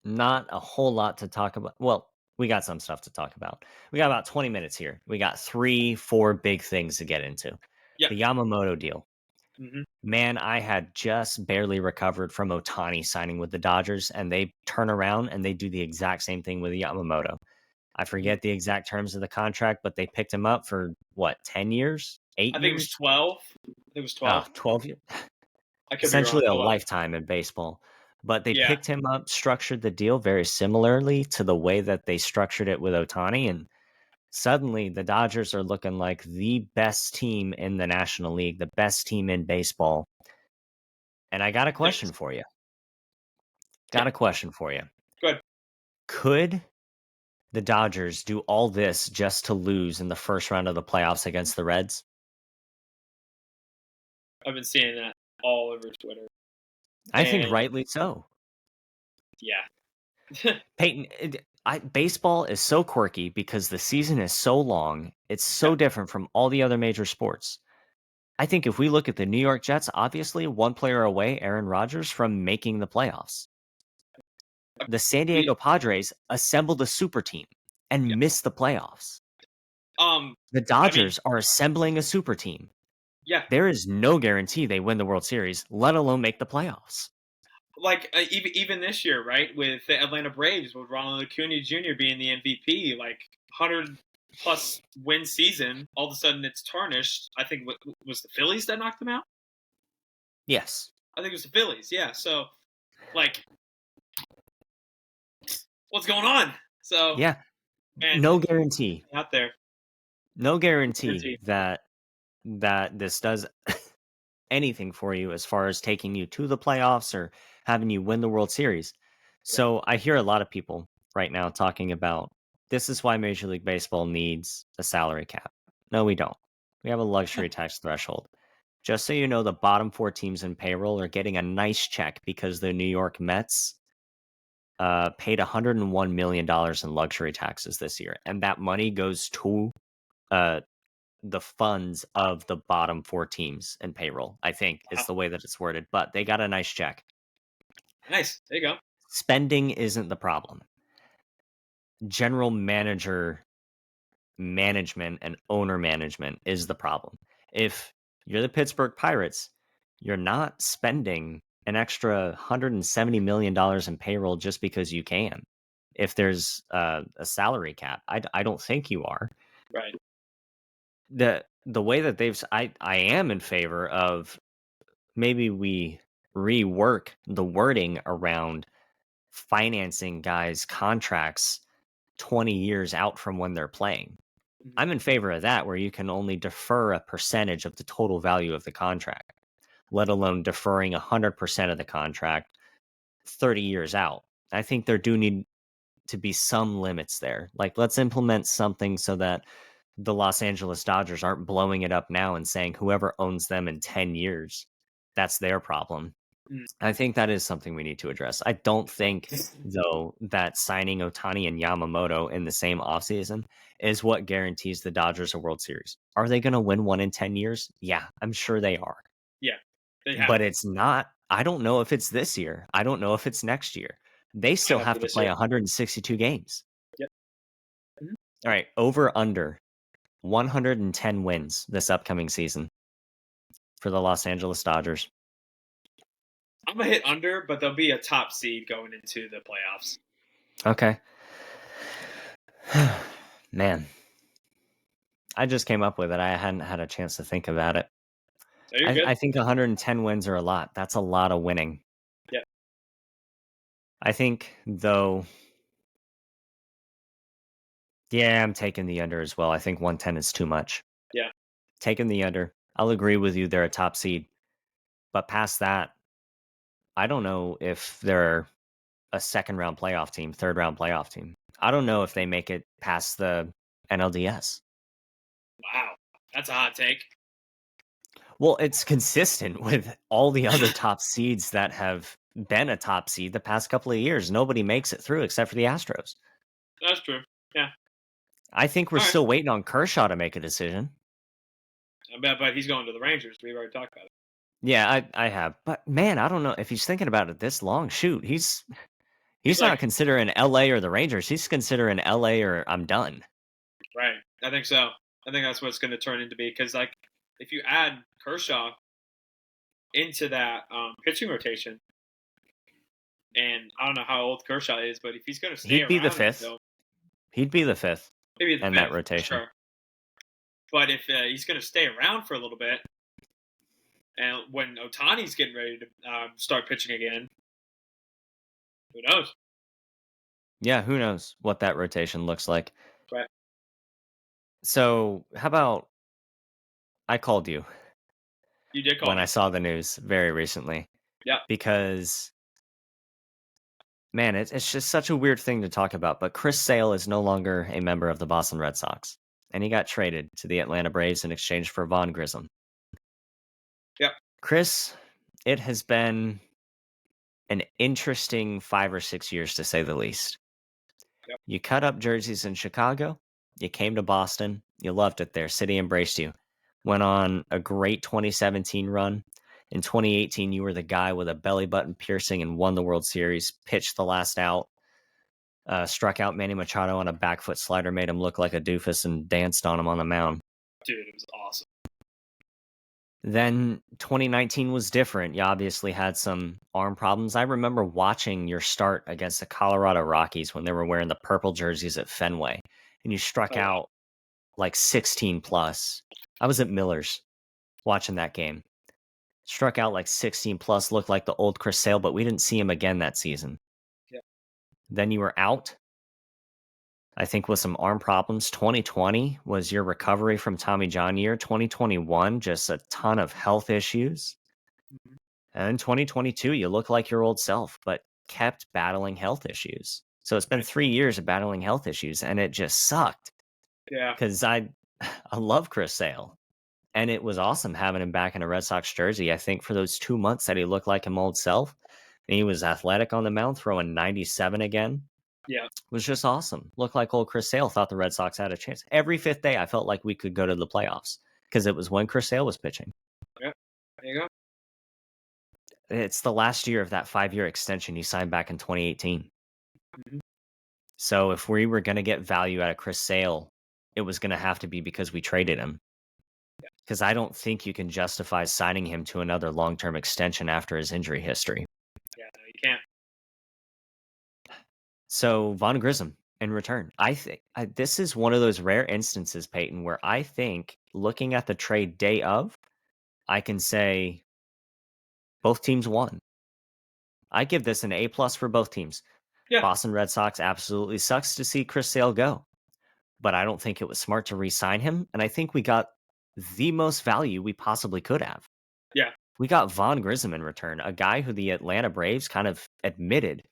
not a whole lot to talk about. Well, we got some stuff to talk about. We got about 20 minutes here. We got 3-4 big things to get into. Yeah. The Yamamoto deal. Hmm. Man, I had just barely recovered from Otani signing with the Dodgers, and they turn around and they do the exact same thing with Yamamoto. I forget the exact terms of the contract, but they picked him up for what, 10 years? 8 I think it was years? 12. I think it was 12. 12 years. I could be wrong. Essentially a Hold on. lifetime in baseball. But they Yeah. picked him up, structured the deal very similarly to the way that they structured it with Otani, and suddenly the Dodgers are looking like the best team in the National League, the best team in baseball. And I got a Yes. question for you. Yeah. Got a question for you. Good. Could the Dodgers do all this just to lose in the first round of the playoffs against the Reds? I've been seeing that all over Twitter, I think and rightly so. yeah. Peyton, baseball is so quirky because the season is so long. It's Yeah. so different from all the other major sports. I think if we look at the New York Jets, obviously one player away, Aaron Rodgers, from making the playoffs. The San We. Diego Padres assembled a super team Yeah. and missed the playoffs. The I mean, Dodgers are assembling a super team. yeah. There is no guarantee they win the World Series, let alone make the playoffs. Like even this year, right, with the Atlanta Braves, with Ronald Acuna Jr. being the MVP, like 100+ win season, all of a sudden it's tarnished. I think was the Phillies that knocked them out. Yes. I think it was the Phillies. Yeah. So, like, what's going on? So, Yeah. and No guarantee. out there, No guarantee guarantee. that this does anything for you as far as taking you to the playoffs or having you win the World Series. Right. So I hear a lot of people right now talking about this is why Major League Baseball needs a salary cap. No, we don't. We have a luxury tax threshold. Just so you know, the bottom four teams in payroll are getting a nice check because the New York Mets paid $101 million in luxury taxes this year. And that money goes to uh, the funds of the bottom four teams in payroll, I think is Wow. the way that it's worded. But they got a nice check. Nice. There you go. Spending isn't the problem. General manager management and owner management is the problem. If you're the Pittsburgh Pirates, you're not spending an extra $170 million in payroll just because you can. If there's a salary cap, I don't think you are. Right. The way that I am in favor of maybe we rework the wording around financing guys' contracts 20 years out from when they're playing. Mhm. I'm in favor of that, where you can only defer a percentage of the total value of the contract, let alone deferring 100% of the contract 30 years out. I think there do need to be some limits there. Like, let's implement something so that the Los Angeles Dodgers aren't blowing it up now and saying whoever owns them in 10 years, that's their problem. Mhm. I think that is something we need to address. I don't think, though, that signing Otani and Yamamoto in the same offseason is what guarantees the Dodgers a World Series. Are they going to win one in 10 years? Yeah, I'm sure they are. Yeah. They have But it's not. I don't know if it's this year. I don't know if it's next year. They might still not have be to this play year. 162 games. Yep. Mhm. All right, over under 110 wins this upcoming season for the Los Angeles Dodgers. I'm gonna hit under, but they'll be a top seed going into the playoffs. Okay. Man, I just came up with it. I hadn't had a chance to think about it. So you're good. I think 110 wins are a lot. That's a lot of winning. Yeah. I think, though, yeah, I'm taking the under as well. I think 110 is too much. Yeah. Taking the under. I'll agree with you. They're a top seed. But past that, I don't know if they're a second round playoff team, third round playoff team. I don't know if they make it past the NLDS. Wow, that's a hot take. Well, it's consistent with all the other top seeds that have been a top seed the past couple of years. Nobody makes it through except for the Astros. That's true. Yeah. I think we're All right. still waiting on Kershaw to make a decision. But he's going to the Rangers. We've already talked about it. Yeah, I have. But man, I don't know if he's thinking about it this long. Shoot, he's He's not like, considering LA or the Rangers. He's considering LA or I'm done. right. I think so. I think that's what it's going to turn into be because, like, if you add Kershaw into that pitching rotation, and I don't know how old Kershaw is, but if he's going to stay He'd be the around, fifth. though, He'd be the fifth maybe the in fifth, that rotation. sure. But if he's going to stay around for a little bit, and when Otani's getting ready to start pitching again, who knows? Yeah, who knows what that rotation looks like. Right. So, how about I called you You did call when me. I saw the news very recently. Yeah. Because, man, it's just such a weird thing to talk about. But Chris Sale is no longer a member of the Boston Red Sox, and he got traded to the Atlanta Braves in exchange for Vaughn Grissom. Yeah. Chris, it has been an interesting 5 or 6 years to say the least. Yep. You cut up jerseys in Chicago. You came to Boston. You loved it there. City embraced you. Went on a great 2017 run. In 2018, you were the guy with a belly button piercing and won the World Series. Pitched the last out. Struck out Manny Machado on a back foot slider, made him look like a doofus, and danced on him on the mound. Dude, it was awesome. Then 2019 was different. You obviously had some arm problems. I remember watching your start against the Colorado Rockies when they were wearing the purple jerseys at Fenway, and you struck out like 16 plus. I was at Miller's watching that game. Struck out like 16 plus, looked like the old Chris Sale, but we didn't see him again that season. Yeah. Then you were out, I think, with some arm problems. 2020 was your recovery from Tommy John year. 2021, just a ton of health issues. Mm-hmm. And in 2022, you look like your old self, but kept battling health issues. So it's been 3 years of battling health issues, and it just sucked. Yeah. Because I love Chris Sale, and it was awesome having him back in a Red Sox jersey. I think for those 2 months that he looked like him old self, and he was athletic on the mound, throwing 97 again. Yeah. It was just awesome. Looked like old Chris Sale thought the Red Sox had a chance. Every fifth day, I felt like we could go to the playoffs because it was when Chris Sale was pitching. Yeah. There you go. It's the last year of that 5-year extension he signed back in 2018. Mm-hmm. So if we were going to get value out of Chris Sale, it was going to have to be because we traded him. Because I don't think you can justify signing him to another long-term extension after his injury history. Yeah, no, you can't. So Vaughn Grissom in return. I think this is one of those rare instances, Peyton, where I think looking at the trade day of, I can say both teams won. I give this an A+ for both teams. Yeah. Boston Red Sox absolutely sucks to see Chris Sale go, but I don't think it was smart to re-sign him, and I think we got the most value we possibly could have. Yeah. We got Vaughn Grissom in return, a guy who the Atlanta Braves kind of admitted,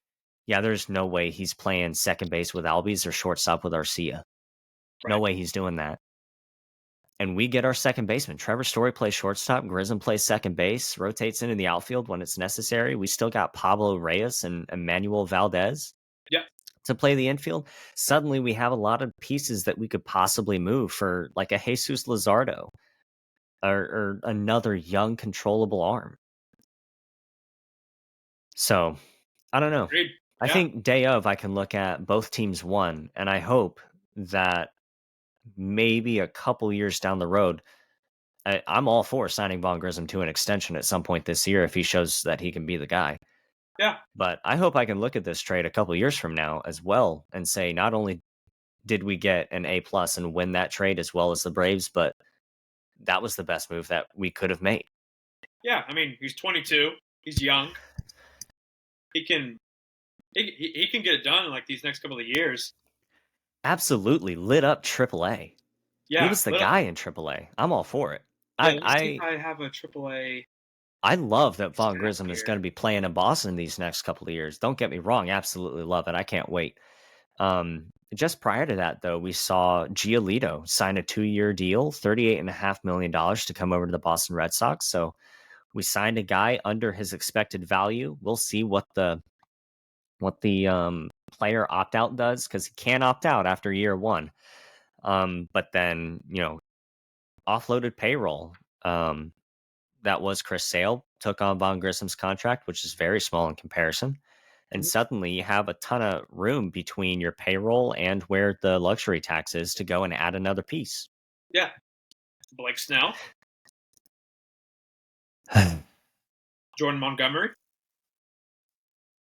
yeah, there's no way he's playing second base with Albies or shortstop with Arcia. Right. No way he's doing that. And we get our second baseman. Trevor Story plays shortstop. Grissom plays second base, rotates into the outfield when it's necessary. We still got Pablo Reyes and Emmanuel Valdez to play the infield. Suddenly we have a lot of pieces that we could possibly move for like a Jesus Luzardo or another young, controllable arm. So, I don't know. Agreed. I think day of I can look at both teams won, and I hope that maybe a couple years down the road, I'm all for signing Von Grissom to an extension at some point this year if he shows that he can be the guy. Yeah. But I hope I can look at this trade a couple years from now as well and say not only did we get an A plus and win that trade as well as the Braves, but that was the best move that we could have made. Yeah, I mean, he's 22. He's young. He can get it done in like these next couple of years. Absolutely lit up AAA. Yeah, He was the guy in AAA. I'm all for it. Yeah, let's see if I have a AAA. I love that Von stat Grissom is here. going to be playing in Boston these next couple of years. Don't get me wrong, absolutely love it. I can't wait. Just prior to that, though, we saw Giolito sign a 2-year deal, $38.5 million to come over to the Boston Red Sox. So we signed a guy under his expected value. We'll see what the player opt out does, because he can't opt out after year one. But then, offloaded payroll. That was Chris Sale, took on Von Grissom's contract, which is very small in comparison. And suddenly you have a ton of room between your payroll and where the luxury tax is to go and add another piece. Yeah. Blake Snell. Jordan Montgomery.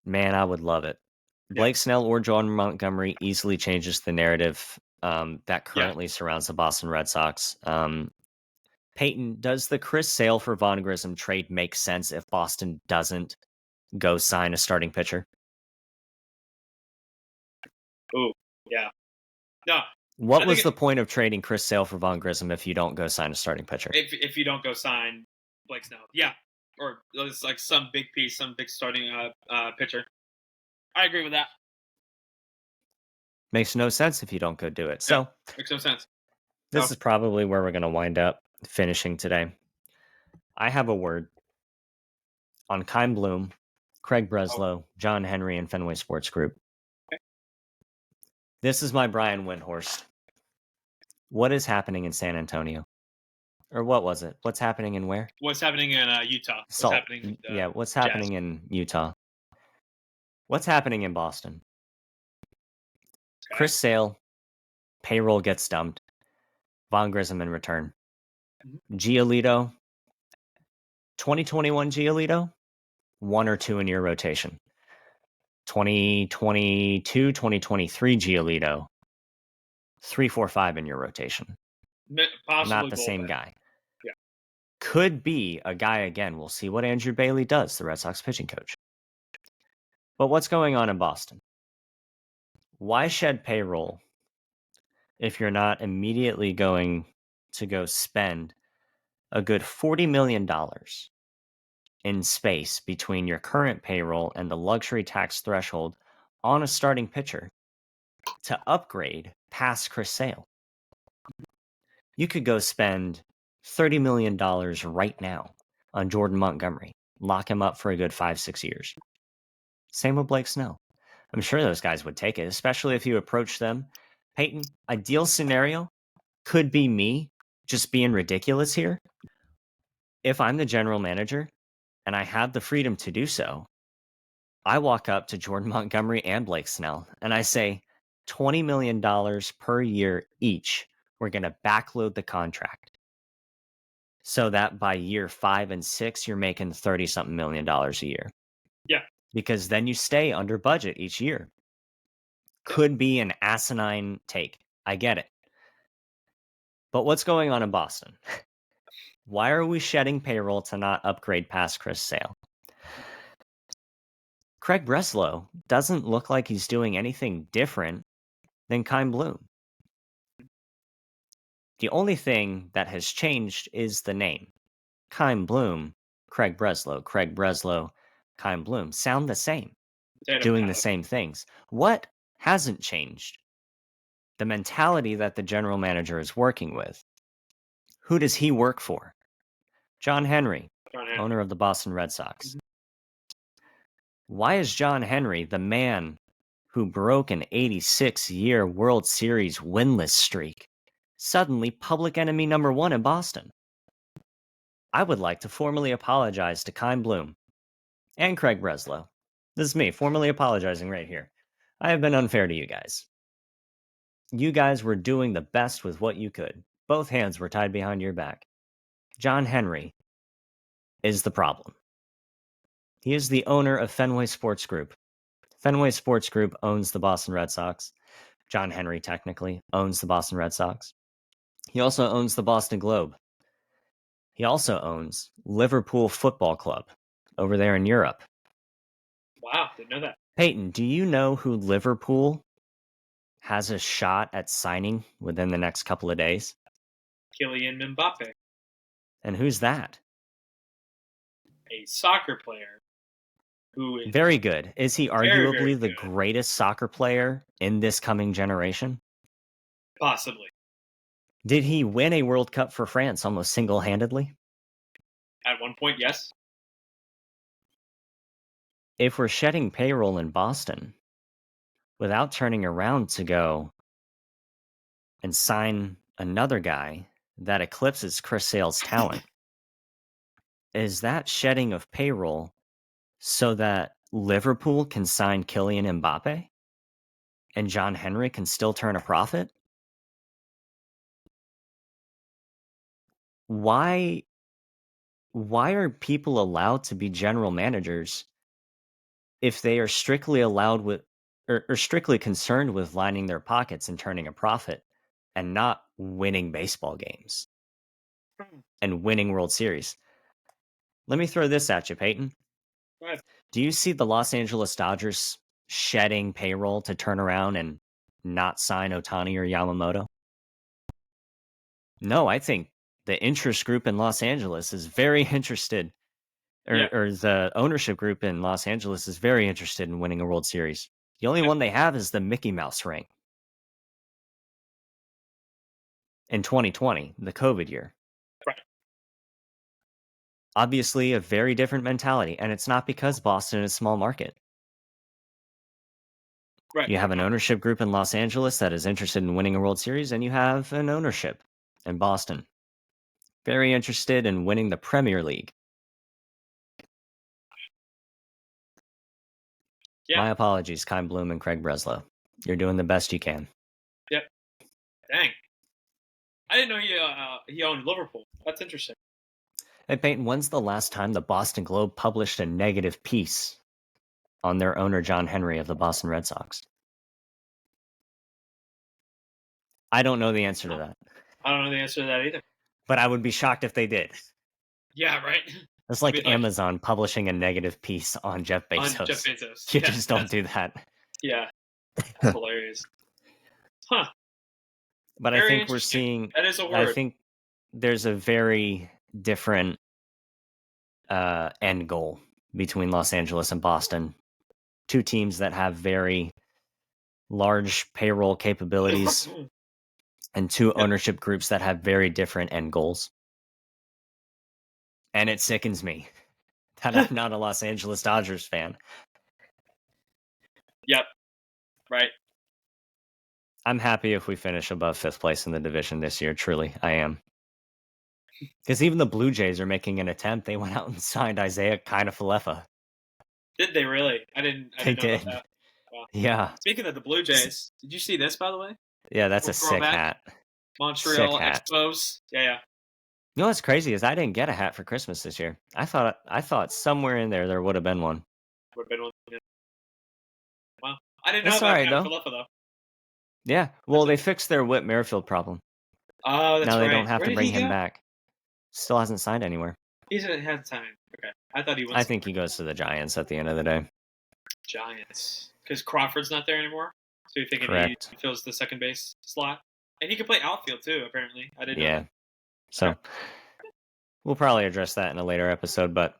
Man, I would love it. Blake Snell or Jordan Montgomery easily changes the narrative that currently surrounds the Boston Red Sox. Peyton, does the Chris Sale for Von Grissom trade make sense if Boston doesn't go sign a starting pitcher? Oh, yeah. No. What was the point of trading Chris Sale for Von Grissom if you don't go sign a starting pitcher? If you don't go sign Blake Snell. Yeah. Or it's like some big piece, some big starting pitcher. I agree with that. Makes no sense if you don't go do it. So makes no sense. This is probably where we're going to wind up finishing today. I have a word on Chaim Bloom, Craig Breslow, John Henry, and Fenway Sports Group. Okay. This is my Brian Windhorst. What is happening in San Antonio? Or what was it? What's happening in where? What's happening in Utah? What's happening with, what's happening in Utah? What's happening in Boston? Okay. Chris Sale, payroll gets dumped. Von Grissom in return. Giolito, 2021 Giolito, 1 or 2 in your rotation. 2022, 2023 Giolito, 3, 4, 5 in your rotation. Possibly not the same guy. Yeah. Could be a guy again. We'll see what Andrew Bailey does, the Red Sox pitching coach. But what's going on in Boston? Why shed payroll if you're not immediately going to go spend a good $40 million in space between your current payroll and the luxury tax threshold on a starting pitcher to upgrade past Chris Sale? You could go spend $30 million right now on Jordan Montgomery, lock him up for a good 5-6 years. Same with Blake Snell. I'm sure those guys would take it, especially if you approach them. Peyton, ideal scenario could be me just being ridiculous here. If I'm the general manager and I have the freedom to do so, I walk up to Jordan Montgomery and Blake Snell and I say, $20 million per year each. We're going to backload the contract so that by year 5 and 6, you're making $30-something million a year. Yeah. Because then you stay under budget each year. Could be an asinine take. I get it. But what's going on in Boston? Why are we shedding payroll to not upgrade past Chris Sale? Craig Breslow doesn't look like he's doing anything different than Chaim Bloom. The only thing that has changed is the name. Chaim Bloom, Craig Breslow, Chaim Bloom sound the same, doing the same things. What hasn't changed? The mentality that the general manager is working with. Who does he work for? John Henry, owner of the Boston Red Sox. Mm-hmm. Why is John Henry the man who broke an 86-year World Series winless streak suddenly public enemy number 1 in Boston? I would like to formally apologize to Chaim Bloom and Craig Breslow. This is me formally apologizing right here. I have been unfair to you guys. You guys were doing the best with what you could. Both hands were tied behind your back. John Henry is the problem. He is the owner of Fenway Sports Group. Fenway Sports Group owns the Boston Red Sox. John Henry technically owns the Boston Red Sox. He also owns the Boston Globe. He also owns Liverpool Football Club over there in Europe. Wow, didn't know that. Peyton, do you know who Liverpool has a shot at signing within the next couple of days? Kylian Mbappe, And who's that? a soccer player who is Very good. Is he very, arguably very the good. greatest soccer player in this coming generation? Possibly. Did he win a World Cup for France almost single-handedly? At one point, yes. If we're shedding payroll in Boston without turning around to go and sign another guy that eclipses Chris Sale's talent, is that shedding of payroll so that Liverpool can sign Kylian Mbappe and John Henry can still turn a profit? Why are people allowed to be general managers if they are strictly allowed with or strictly concerned with lining their pockets and turning a profit and not winning baseball games and winning World Series? Let me throw this at you, Peyton. Go ahead. Do you see the Los Angeles Dodgers shedding payroll to turn around and not sign Ohtani or Yamamoto? No, I think the interest group in Los Angeles is very interested, or the ownership group in Los Angeles is very interested in winning a World Series. The only one they have is the Mickey Mouse ring in 2020, the COVID year. Right. Obviously, a very different mentality, and it's not because Boston is a small market. Right. You have an ownership group in Los Angeles that is interested in winning a World Series, and you have an ownership in Boston very interested in winning the Premier League. Yeah. My apologies, Chaim Bloom and Craig Breslow. You're doing the best you can. Yep. Dang. I didn't know he owned Liverpool. That's interesting. Hey, Peyton, when's the last time the Boston Globe published a negative piece on their owner, John Henry, of the Boston Red Sox? I don't know the answer to that. I don't know the answer to that either. But I would be shocked if they did. Yeah, right? It's like Amazon publishing a negative piece on Jeff Bezos. On Jeff Bezos. You just don't do that. Yeah. That's hilarious. Huh. But Very I think we're seeing... That is a word. I think there's a very different end goal between Los Angeles and Boston. Two teams that have very large payroll capabilities and two ownership groups that have very different end goals. And it sickens me that I'm not a Los Angeles Dodgers fan. Yep. Right. I'm happy if we finish above 5th place in the division this year. Truly, I am. Because even the Blue Jays are making an attempt. They went out and signed Isaiah Kiner-Falefa. Did they really? I didn't know about that. Wow. Yeah. Speaking of the Blue Jays, did you see this, by the way? Yeah, that's a sick hat. Montreal Expos. Yeah. You know what's crazy is I didn't get a hat for Christmas this year. I thought somewhere in there would have been one. Would have been one. Yeah. Wow. I didn't know That's about right, Kiner-Falefa, though. Yeah. Well, they fixed their Whit Merrifield problem. Oh, that's now right. They don't have Where to bring him back. Still hasn't signed anywhere. He hasn't had time. Okay. I thought he went I think he goes to the Giants at the end of the day. Giants. Because Crawford's not there anymore? So you're thinking Correct. he fills the second base slot? And he can play outfield, too, apparently. I didn't know. Yeah. So we'll probably address that in a later episode, but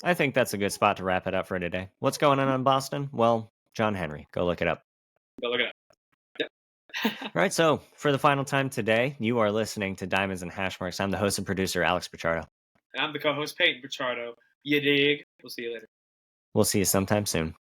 I think that's a good spot to wrap it up for today. What's going on in Boston? Well, John Henry. Go look it up. Go look it up. Right, so for the final time today, you are listening to Diamonds and Hashmarks. I'm the host and producer, Alex Pichardo. And I'm the co-host, Peyton Pichardo. You dig? We'll see you later. We'll see you sometime soon.